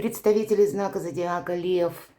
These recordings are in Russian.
Представители знака зодиака Лев,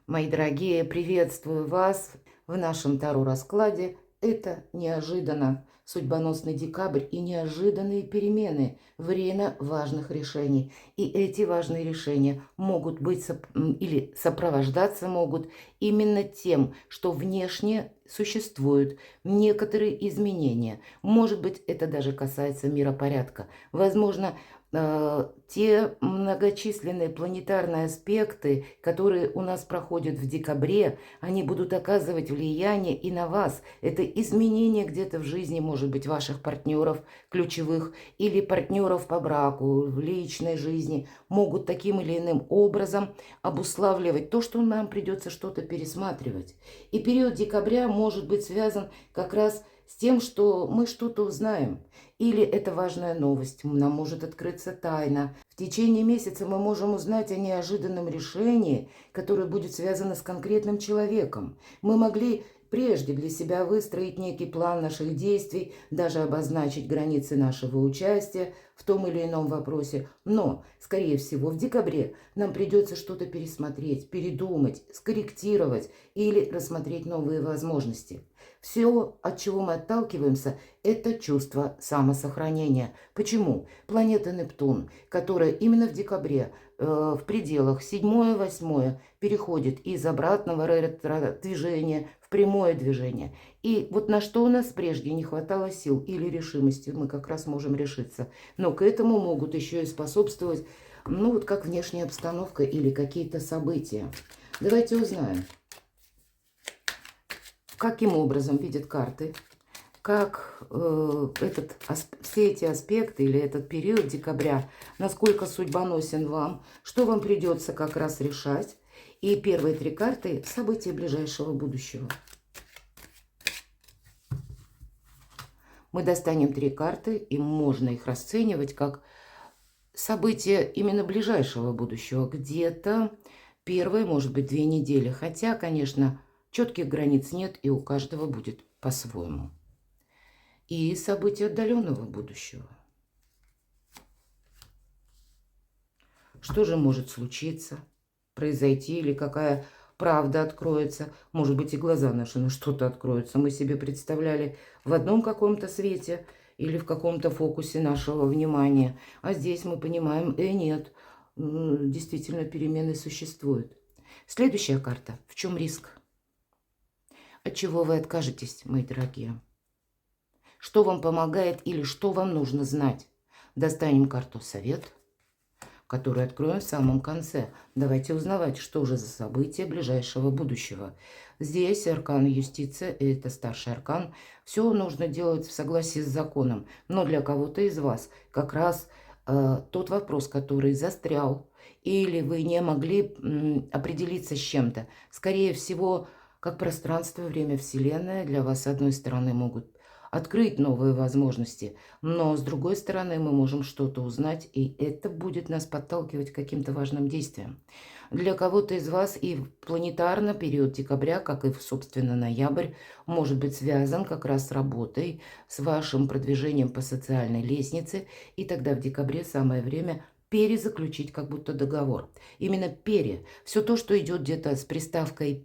мои дорогие, приветствую вас в нашем Таро-раскладе. Это неожиданно судьбоносный декабрь и неожиданные перемены, время важных решений. И эти важные решения могут быть или сопровождаться могут именно тем, что внешне существуют некоторые изменения. Может быть, это даже касается миропорядка. Возможно, те многочисленные планетарные аспекты, которые у нас проходят в декабре, они будут оказывать влияние и на вас. Это изменение где-то в жизни, может быть, ваших партнеров ключевых или партнеров по браку, в личной жизни, могут таким или иным образом обуславливать то, что нам придется что-то пересматривать. И период декабря может быть связан как раз с тем, что мы что-то узнаем. Или это важная новость, нам может открыться тайна. В течение месяца мы можем узнать о неожиданном решении, которое будет связано с конкретным человеком. Мы могли прежде для себя выстроить некий план наших действий, даже обозначить границы нашего участия в том или ином вопросе. Но, скорее всего, в декабре нам придется что-то пересмотреть, передумать, скорректировать или рассмотреть новые возможности. Все, от чего мы отталкиваемся, это чувство самосохранения. Почему? Планета Нептун, которая именно в декабре в пределах 7-8 переходит из обратного ретро-движения в прямое движение. И вот на что у нас прежде не хватало сил или решимости, мы как раз можем решиться. Но к этому могут еще и способствовать, ну вот как внешняя обстановка или какие-то события. Давайте узнаем, каким образом видят карты, как все эти аспекты или этот период декабря, насколько судьбоносен вам, что вам придется как раз решать. И первые 3 карты – события ближайшего будущего. Мы достанем 3 карты, и можно их расценивать как события именно ближайшего будущего. Где-то первые, может быть, 2 недели. Хотя, конечно, четких границ нет, и у каждого будет по-своему. И события отдаленного будущего. Что же может случиться, произойти, или какая правда откроется? Может быть, и глаза наши на что-то откроются. Мы себе представляли в одном каком-то свете или в каком-то фокусе нашего внимания. А здесь мы понимаем, нет, действительно перемены существуют. Следующая карта. В чем риск? От чего вы откажетесь, мои дорогие? Что вам помогает или что вам нужно знать? Достанем карту «Совет», которую откроем в самом конце. Давайте узнавать, что же за события ближайшего будущего. Здесь аркан юстиция, это старший аркан. Все нужно делать в согласии с законом. Но для кого-то из вас как раз тот вопрос, который застрял, или вы не могли определиться с чем-то, скорее всего, как пространство, время, Вселенная для вас, с одной стороны, могут открыть новые возможности, но с другой стороны мы можем что-то узнать, и это будет нас подталкивать к каким-то важным действиям. Для кого-то из вас и планетарно период декабря, как и, собственно, ноябрь, может быть связан как раз с работой, с вашим продвижением по социальной лестнице, и тогда в декабре самое время перезаключить как будто договор. Именно все то, что идет где-то с приставкой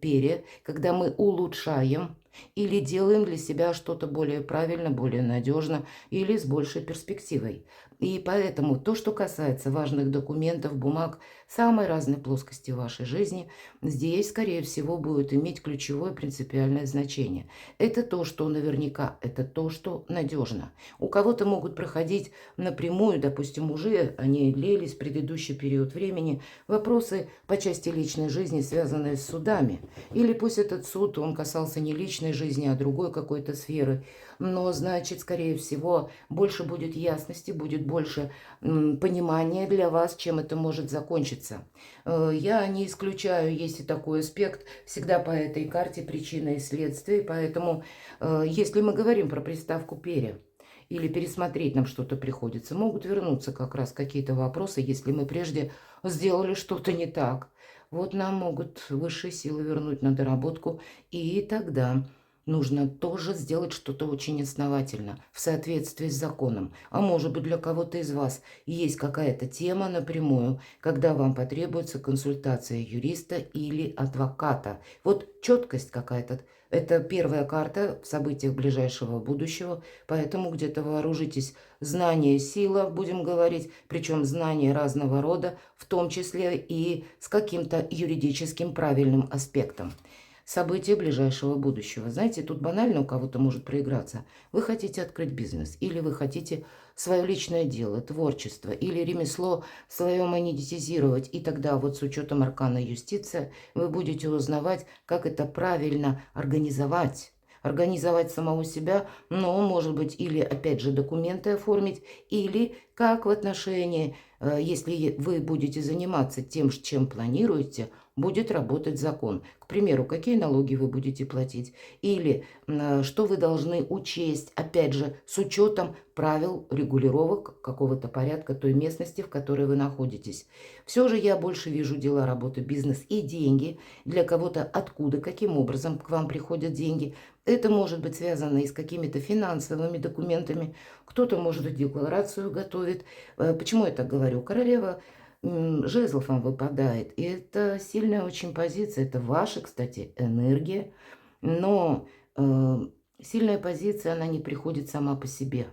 когда мы улучшаем или делаем для себя что-то более правильно, более надежно или с большей перспективой. И поэтому то, что касается важных документов, бумаг, самой разной плоскости вашей жизни, здесь, скорее всего, будет иметь ключевое принципиальное значение. Это то, что наверняка, это то, что надежно. У кого-то могут проходить напрямую, допустим, уже они длились в предыдущий период времени, вопросы по части личной жизни, связанные с судами. Или пусть этот суд, он касался не личной жизни, а другой какой-то сферы. Но, значит, скорее всего, больше будет ясности, будет больше понимания для вас, чем это может закончиться. Я не исключаю, есть и такой аспект, всегда по этой карте причина и следствие. Поэтому, если мы говорим про приставку «пере», или пересмотреть нам что-то приходится, могут вернуться как раз какие-то вопросы, если мы прежде сделали что-то не так. Вот нам могут высшие силы вернуть на доработку, и тогда нужно тоже сделать что-то очень основательно, в соответствии с законом. А может быть, для кого-то из вас есть какая-то тема напрямую, когда вам потребуется консультация юриста или адвоката. Вот четкость какая-то. Это первая карта в событиях ближайшего будущего, поэтому где-то вооружитесь. Знание – сила, будем говорить, причем знания разного рода, в том числе и с каким-то юридическим правильным аспектом. События ближайшего будущего. Знаете, тут банально у кого-то может проиграться. Вы хотите открыть бизнес, или вы хотите свое личное дело, творчество, или ремесло свое монетизировать. И тогда вот с учетом аркана юстиция вы будете узнавать, как это правильно организовать. Организовать самого себя, но, может быть, или, опять же, документы оформить, или как в отношении, если вы будете заниматься тем, чем планируете, будет работать закон. К примеру, какие налоги вы будете платить, или что вы должны учесть, опять же, с учетом правил регулировок какого-то порядка той местности, в которой вы находитесь. Все же я больше вижу дела, работы, бизнес и деньги. Для кого-то откуда, каким образом к вам приходят деньги. Это может быть связано и с какими-то финансовыми документами. Кто-то, может быть, декларацию готовит. Почему я так говорю? Королева жезлов вам выпадает. И это сильная очень позиция. Это ваша, кстати, энергия. Но сильная позиция, она не приходит сама по себе.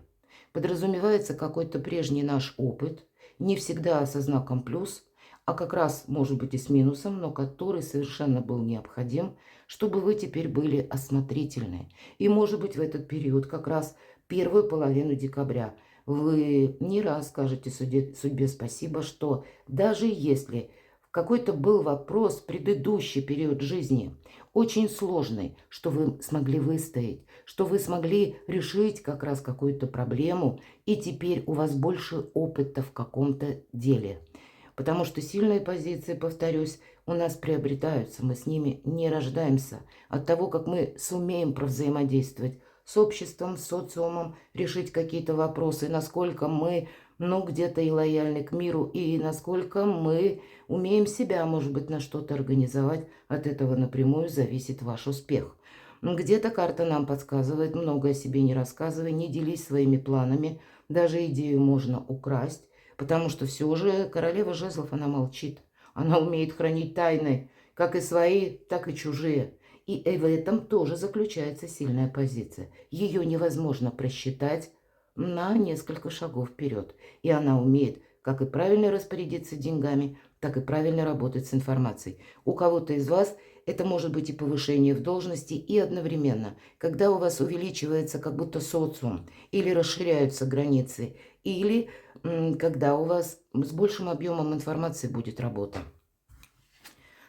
Подразумевается какой-то прежний наш опыт. Не всегда со знаком плюс, а как раз, может быть, и с минусом, но который совершенно был необходим, чтобы вы теперь были осмотрительны. И, может быть, в этот период, как раз первую половину декабря, вы не раз скажете судьбе спасибо, что даже если какой-то был вопрос, предыдущий период жизни, очень сложный, что вы смогли выстоять, что вы смогли решить как раз какую-то проблему, и теперь у вас больше опыта в каком-то деле. Потому что сильные позиции, повторюсь, у нас приобретаются, мы с ними не рождаемся. От того, как мы сумеем провзаимодействовать с обществом, с социумом, решить какие-то вопросы, насколько мы, где-то и лояльны к миру, и насколько мы умеем себя, может быть, на что-то организовать, от этого напрямую зависит ваш успех. Где-то карта нам подсказывает, много о себе не рассказывай, не делись своими планами, даже идею можно украсть, потому что все же королева жезлов, она молчит, она умеет хранить тайны, как и свои, так и чужие. И в этом тоже заключается сильная позиция. Ее невозможно просчитать на несколько шагов вперед. И она умеет как и правильно распорядиться деньгами, так и правильно работать с информацией. У кого-то из вас это может быть и повышение в должности, и одновременно, когда у вас увеличивается как будто социум, или расширяются границы, или когда у вас с большим объемом информации будет работа.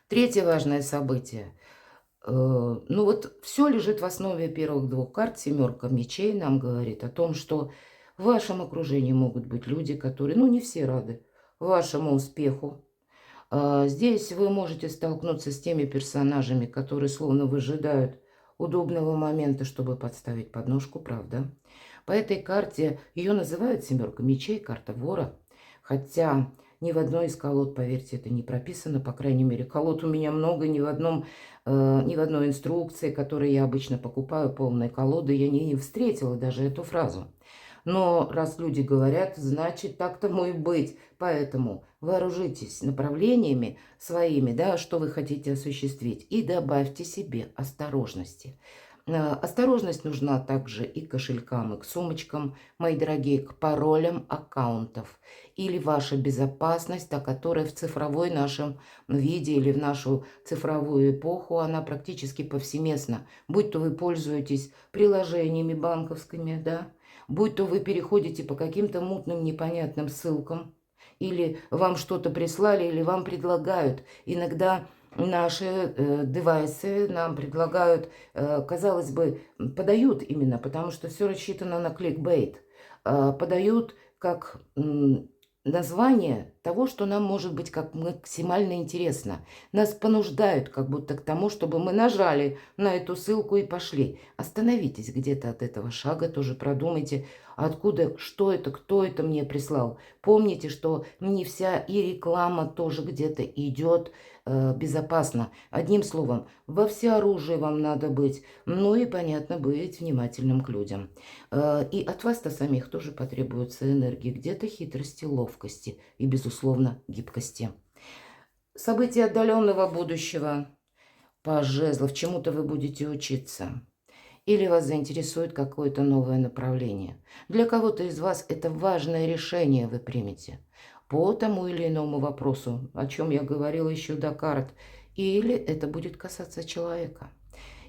Третье важное событие. Все лежит в основе первых двух карт. Семерка мечей нам говорит о том, что в вашем окружении могут быть люди, которые, не все рады вашему успеху. Здесь вы можете столкнуться с теми персонажами, которые словно выжидают удобного момента, чтобы подставить подножку, правда? По этой карте ее называют семерка мечей, карта вора. Хотя ни в одной из колод, поверьте, это не прописано. По крайней мере, колод у меня много, ни в одной инструкции, которую я обычно покупаю, полной колоды, я не встретила даже эту фразу. Но раз люди говорят, значит, так тому и быть. Поэтому вооружитесь направлениями своими, да, что вы хотите осуществить, и добавьте себе осторожности. Осторожность нужна также и к кошелькам, и к сумочкам, мои дорогие, к паролям аккаунтов. Или ваша безопасность, та, которая в цифровой нашем виде или в нашу цифровую эпоху, она практически повсеместна. Будь то вы пользуетесь приложениями банковскими, да, будь то вы переходите по каким-то мутным непонятным ссылкам, или вам что-то прислали, или вам предлагают. Иногда наши девайсы нам предлагают, казалось бы, подают именно, потому что все рассчитано на кликбейт. Подают как название того, что нам может быть как максимально интересно. Нас понуждают как будто к тому, чтобы мы нажали на эту ссылку и пошли. Остановитесь где-то от этого шага, тоже продумайте, откуда, что это, кто это мне прислал. Помните, что не вся и реклама тоже где-то идет безопасно. Одним словом, во всеоружии вам надо быть, ну и, понятно, быть внимательным к людям. И от вас-то самих тоже потребуется энергии, где-то хитрости, ловкости и, безусловно, гибкости. События отдаленного будущего. Паж жезлов, чему-то вы будете учиться. Или вас заинтересует какое-то новое направление. Для кого-то из вас это важное решение вы примете по тому или иному вопросу, о чем я говорила еще до карт. Или это будет касаться человека.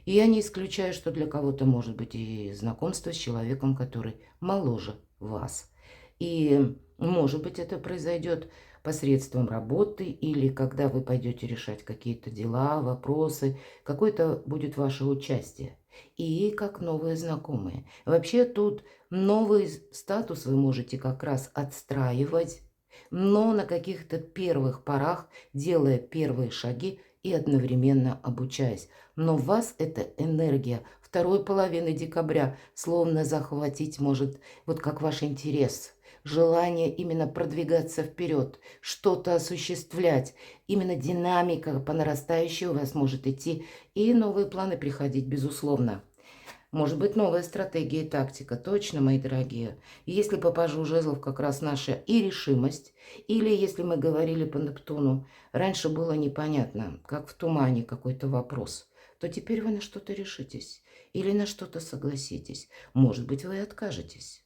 И я не исключаю, что для кого-то может быть и знакомство с человеком, который моложе вас. И может быть это произойдет посредством работы или когда вы пойдете решать какие-то дела, вопросы, какое-то будет ваше участие. И как новые знакомые. Вообще тут новый статус вы можете как раз отстраивать, но на каких-то первых порах, делая первые шаги и одновременно обучаясь. Но вас эта энергия второй половины декабря словно захватить может, вот как ваш интерес, желание именно продвигаться вперед, что-то осуществлять. Именно динамика по нарастающей у вас может идти, и новые планы приходить, безусловно. Может быть, новая стратегия и тактика. Точно, мои дорогие. Если по пажу жезлов как раз наша и решимость, или если мы говорили по Нептуну, раньше было непонятно, как в тумане какой-то вопрос, то теперь вы на что-то решитесь или на что-то согласитесь. Может быть, вы и откажетесь.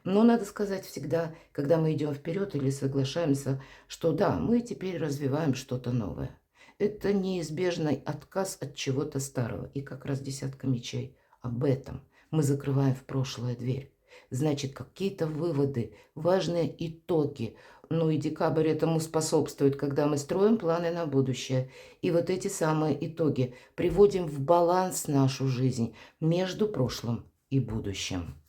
Но надо сказать всегда, когда мы идем вперед или соглашаемся, что да, мы теперь развиваем что-то новое. Это неизбежный отказ от чего-то старого. И как раз десятка мечей об этом. Мы закрываем в прошлое дверь. Значит, какие-то выводы, важные итоги. Ну и декабрь этому способствует, когда мы строим планы на будущее. И вот эти самые итоги приводим в баланс нашу жизнь между прошлым и будущим.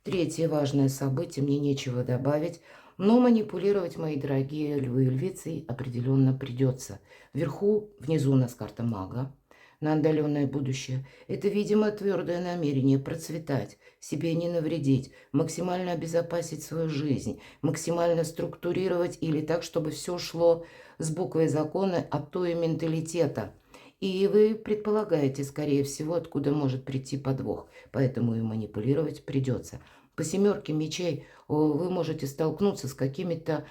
Третье важное событие, мне нечего добавить, но манипулировать, мои дорогие львы и львицы, определенно придется. Вверху, внизу у нас карта мага на отдаленное будущее. Это, видимо, твердое намерение процветать, себе не навредить, максимально обезопасить свою жизнь, максимально структурировать или так, чтобы все шло с буквой закона, а то и менталитета. И вы предполагаете, скорее всего, откуда может прийти подвох, поэтому и манипулировать придется. По семерке мечей вы можете столкнуться с какими-то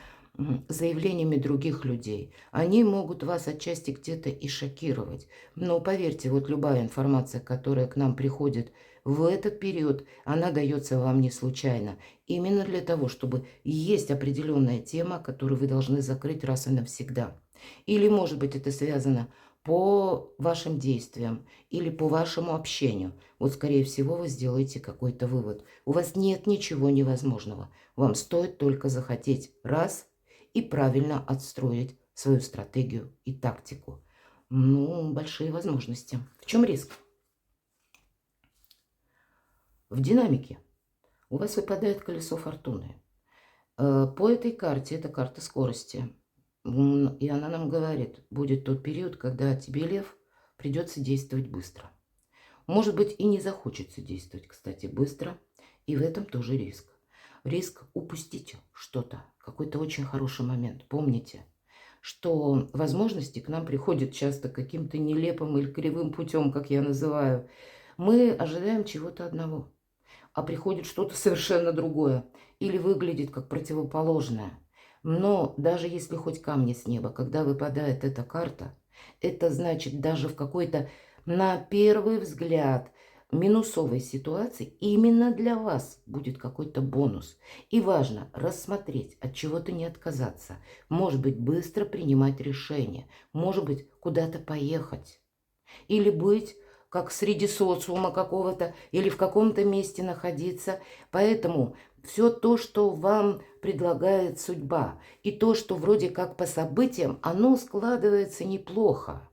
заявлениями других людей. Они могут вас отчасти где-то и шокировать. Но поверьте, вот любая информация, которая к нам приходит в этот период, она дается вам не случайно. Именно для того, чтобы есть определенная тема, которую вы должны закрыть раз и навсегда. Или, может быть, это связано по вашим действиям или по вашему общению. Вот, скорее всего, вы сделаете какой-то вывод. У вас нет ничего невозможного. Вам стоит только захотеть раз и правильно отстроить свою стратегию и тактику. Ну, большие возможности. В чем риск? В динамике. У вас выпадает колесо фортуны. По этой карте, это карта скорости. И она нам говорит, будет тот период, когда тебе, лев, придется действовать быстро. Может быть, и не захочется действовать, кстати, быстро. И в этом тоже риск. Риск упустить что-то, какой-то очень хороший момент. Помните, что возможности к нам приходят часто каким-то нелепым или кривым путем, как я называю. Мы ожидаем чего-то одного, а приходит что-то совершенно другое или выглядит как противоположное. Но даже если хоть камни с неба, когда выпадает эта карта, это значит даже в какой-то, на первый взгляд, минусовой ситуации именно для вас будет какой-то бонус. И важно рассмотреть, от чего-то не отказаться. Может быть, быстро принимать решения. Может быть, куда-то поехать. Или быть как среди социума какого-то, или в каком-то месте находиться. Поэтому все то, что вам предлагает судьба, и то, что вроде как по событиям, оно складывается неплохо.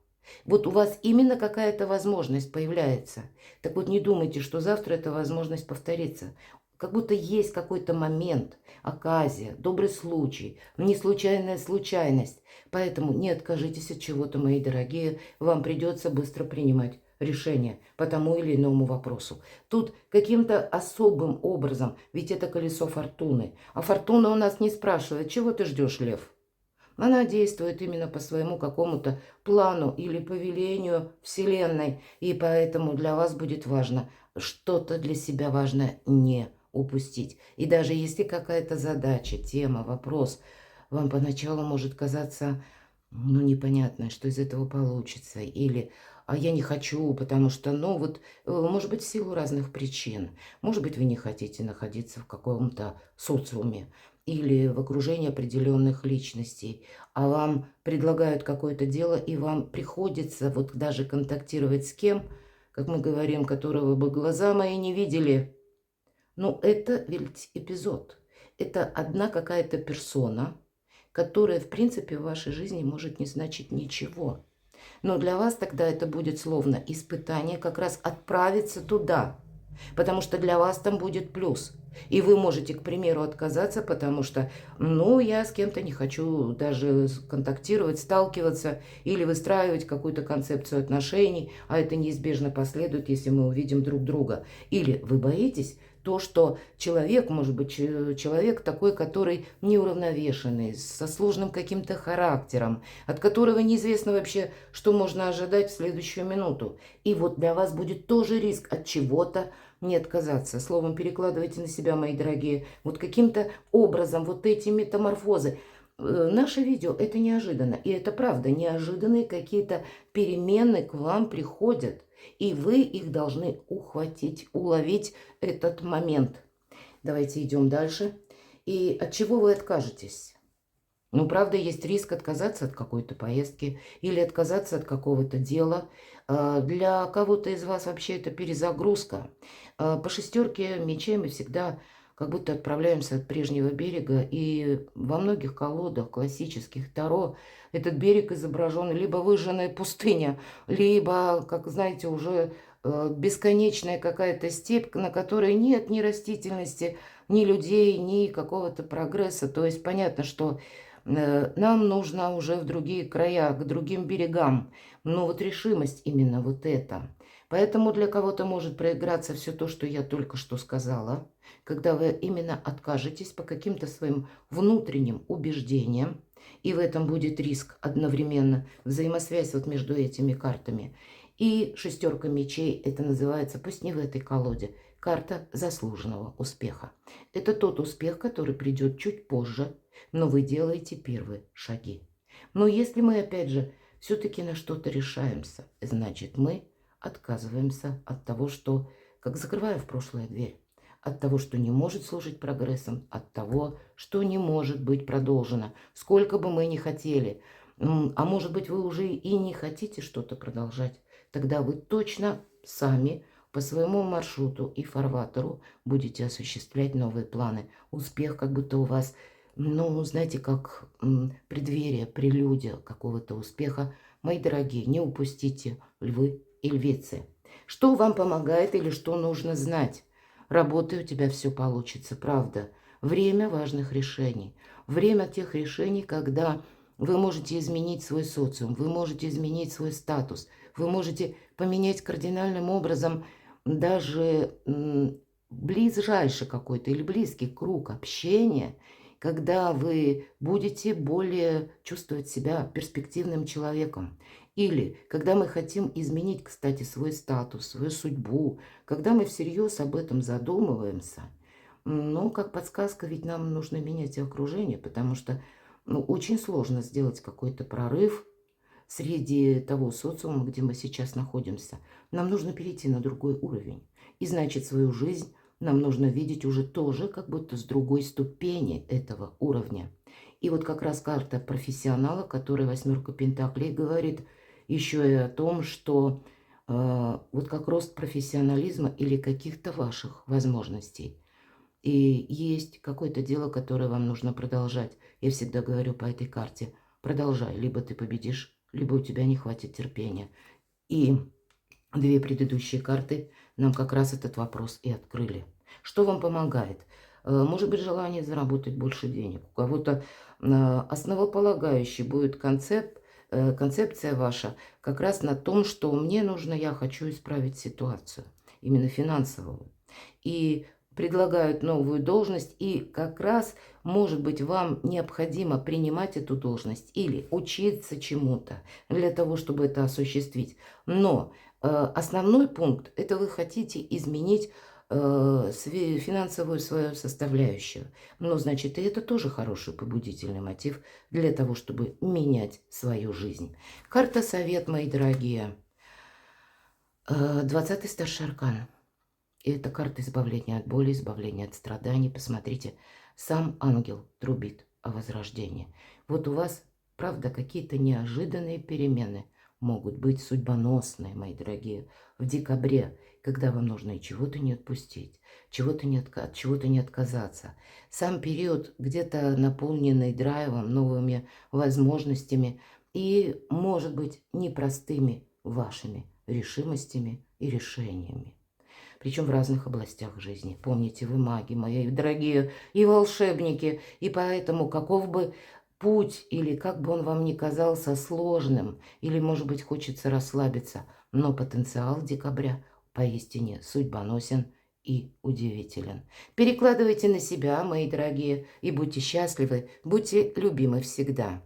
Вот у вас именно какая-то возможность появляется. Так вот не думайте, что завтра эта возможность повторится. как будто есть какой-то момент, оказия, добрый случай, не случайная случайность. Поэтому не откажитесь от чего-то, мои дорогие, вам придется быстро принимать решение по тому или иному вопросу. Тут каким-то особым образом, ведь это колесо фортуны, а фортуна у нас не спрашивает, чего ты ждешь, лев? Она действует именно по своему какому-то плану или повелению Вселенной. И поэтому для вас будет важно что-то для себя важное не упустить. И даже если какая-то задача, тема, вопрос вам поначалу может казаться непонятно, что из этого получится. Или а я не хочу, потому что, может быть, в силу разных причин. Может быть, вы не хотите находиться в каком-то социуме или в окружении определенных личностей, а вам предлагают какое-то дело, и вам приходится вот даже контактировать с кем, как мы говорим, которого бы глаза мои не видели. Но это ведь эпизод. Это одна какая-то персона, которая, в принципе, в вашей жизни может не значить ничего. Но для вас тогда это будет словно испытание как раз отправиться туда, потому что для вас там будет плюс. И вы можете, к примеру, отказаться, потому что, я с кем-то не хочу даже контактировать, сталкиваться или выстраивать какую-то концепцию отношений, а это неизбежно последует, если мы увидим друг друга. Или вы боитесь то, что человек, может быть, человек такой, который неуравновешенный, со сложным каким-то характером, от которого неизвестно вообще, что можно ожидать в следующую минуту. И вот для вас будет тоже риск от чего-то не отказаться. Словом, перекладывайте на себя, мои дорогие, вот каким-то образом вот эти метаморфозы. Наше видео – это неожиданно. И это правда, неожиданные какие-то перемены к вам приходят. И вы их должны ухватить, уловить этот момент. Давайте идем дальше. И от чего вы откажетесь? Правда, есть риск отказаться от какой-то поездки или отказаться от какого-то дела. Для кого-то из вас вообще это перезагрузка. По шестерке мечей мы всегда как будто отправляемся от прежнего берега. И во многих колодах классических Таро этот берег изображен либо выжженная пустыня, либо, как знаете, уже бесконечная какая-то степь, на которой нет ни растительности, ни людей, ни какого-то прогресса. То есть понятно, что нам нужно уже в другие края, к другим берегам. Но вот решимость именно вот это. Поэтому для кого-то может проиграться все то, что я только что сказала, когда вы именно откажетесь по каким-то своим внутренним убеждениям, и в этом будет риск одновременно, взаимосвязь вот между этими картами. И шестерка мечей, это называется, пусть не в этой колоде, карта заслуженного успеха. Это тот успех, который придет чуть позже, но вы делаете первые шаги. Но если мы, опять же, все-таки на что-то решаемся, значит, мы отказываемся от того, что, как закрывая в прошлое дверь, от того, что не может служить прогрессом, от того, что не может быть продолжено, сколько бы мы ни хотели. А может быть, вы уже и не хотите что-то продолжать. Тогда вы точно сами по своему маршруту и фарватеру будете осуществлять новые планы. Успех как будто у вас, знаете, как преддверие, прелюдия какого-то успеха. Мои дорогие, не упустите, львы и львицы. Что вам помогает или что нужно знать? Работай, у тебя все получится, правда. Время важных решений. Время тех решений, когда вы можете изменить свой социум, вы можете изменить свой статус, вы можете поменять кардинальным образом даже ближайший какой-то или близкий круг общения, когда вы будете более чувствовать себя перспективным человеком. Или когда мы хотим изменить, кстати, свой статус, свою судьбу, когда мы всерьез об этом задумываемся, как подсказка, ведь нам нужно менять и окружение, потому что очень сложно сделать какой-то прорыв среди того социума, где мы сейчас находимся. Нам нужно перейти на другой уровень. И значит, свою жизнь нам нужно видеть уже тоже как будто с другой ступени этого уровня. И вот как раз карта профессионала, которая восьмерка пентаклей, говорит еще и о том, что вот как рост профессионализма или каких-то ваших возможностей. И есть какое-то дело, которое вам нужно продолжать. Я всегда говорю по этой карте: продолжай, либо ты победишь, либо у тебя не хватит терпения. И две предыдущие карты нам как раз этот вопрос и открыли. Что вам помогает? Может быть, желание заработать больше денег. У кого-то основополагающий будет концепция ваша как раз на том, что мне нужно, я хочу исправить ситуацию, именно финансовую. И предлагают новую должность, и как раз, может быть, вам необходимо принимать эту должность или учиться чему-то для того, чтобы это осуществить. Но основной пункт – это вы хотите изменить финансовую свою составляющую. Ну, значит, и это тоже хороший побудительный мотив для того, чтобы менять свою жизнь. Карта совет, мои дорогие. 20-й старший аркан. И это карта избавления от боли, избавления от страданий. Посмотрите, сам ангел трубит о возрождении. Вот у вас, правда, какие-то неожиданные перемены могут быть судьбоносные, мои дорогие, в декабре, когда вам нужно и чего-то не отпустить, от чего-то не отказаться. Сам период где-то наполненный драйвом, новыми возможностями и, может быть, непростыми вашими решимостями и решениями. Причем в разных областях жизни. Помните, вы маги, мои дорогие, и волшебники. И поэтому, каков бы путь, или как бы он вам ни казался сложным, или, может быть, хочется расслабиться, но потенциал декабря поистине судьбоносен и удивителен. Перекладывайте на себя, мои дорогие, и будьте счастливы, будьте любимы всегда.